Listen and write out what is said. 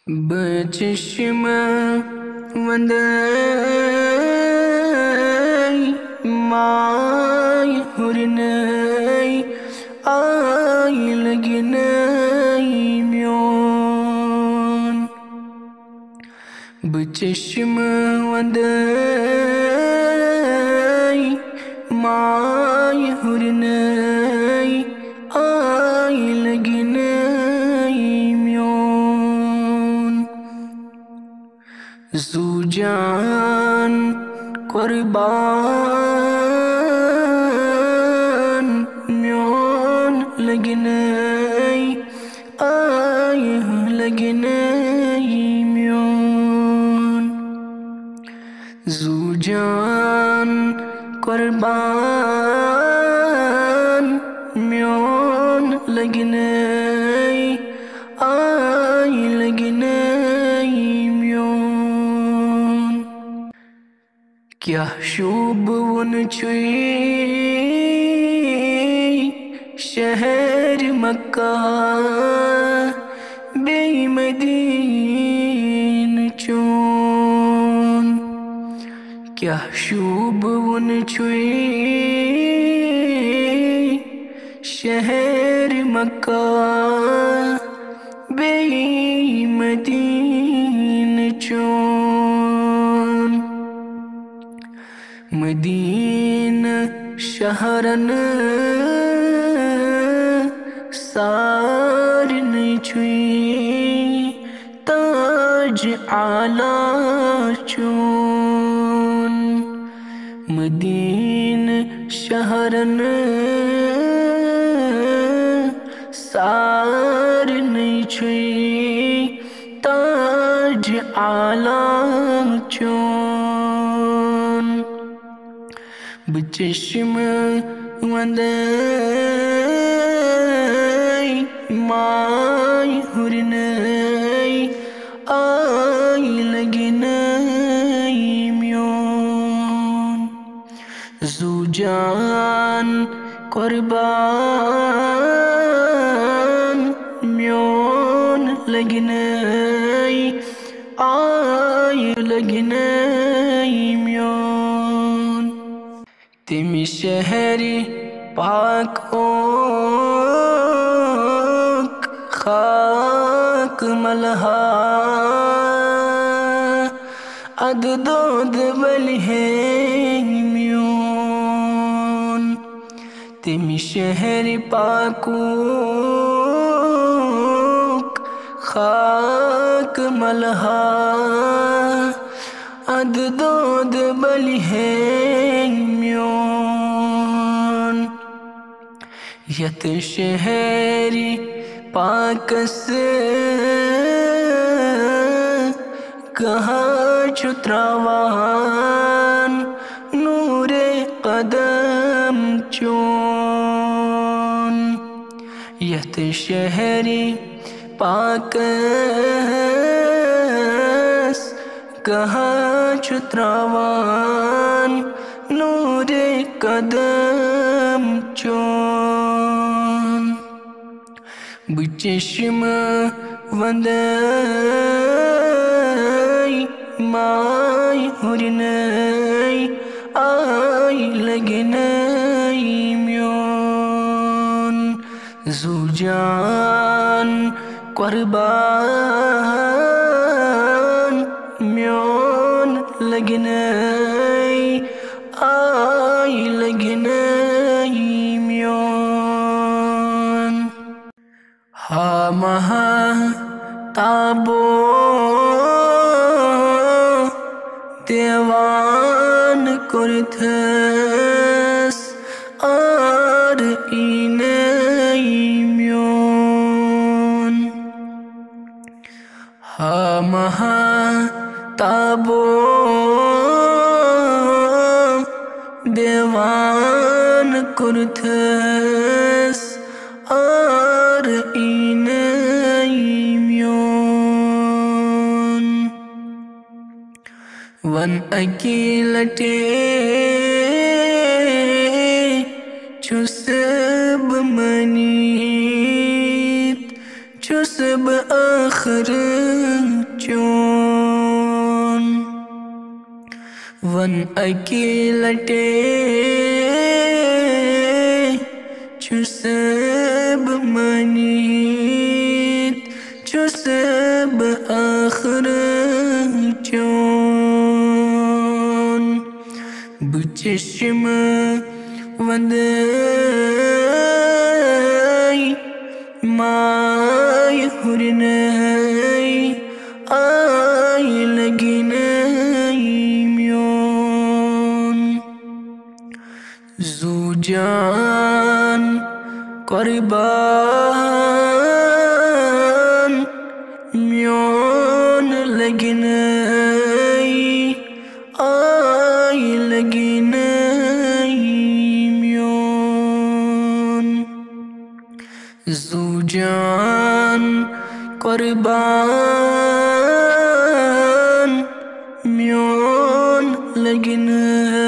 बचश्म वंदय my हुरनय I लगनय म्योन बचश्म वंदय my हुरनय आय लगनय म्योन ज़ूजान कुर्बान म्योन लगनय आय लगनय म्योन ज़ूजान कुर्बान म्योन लगनय आय लगनय म्योन क्या शूब वन छुई शहर मक्का बेमदीन चोन क्या शूब वन छुई शहर मक्का बेमदीन चोन मदीन शहरन सारन छुई ताज आला चोन मदीन शहरन सारन छुई ताज आला चोन बचश्म वंदय माय हुरनय आय लगनय म्योन ज़ूजान कुर्बान म्योन लगनय आय लगनय म्योन तिमी शहरी पाकोक खाक मलहा अददोद बलहे म्योन तिमी शहरी पाकोक खाक मलहा अददोद बलहे म्योन यत शहरी पाकस कहाँ छुत्रावान नूरे कदम चोन यत शहरी पाकस कहाँ छुत्रावान नूरे कदम चोन बचश्म वंदय माय हुरनय आय लगनय म्योन ज़ूजान कुर्बान म्योन लगनय आय लगनय म्योन हा महा ताबो देवान कुर्थस आर इनय म्योन हा महा ताबो देवान कुर्थस आर इनय म्योन वन अकीलटे चुसब मनीत चुसब आखर चोन वन अकेलटे चुसब मनीत चुसब आखर चोन बुचश्म वंदई माय हुरनई आई लगिनई म्योन ज़ूजान क़ुरबान म्योन लगिनई आई लगिनई म्योन ज़ूजान क़ुरबान म्योन लगिनई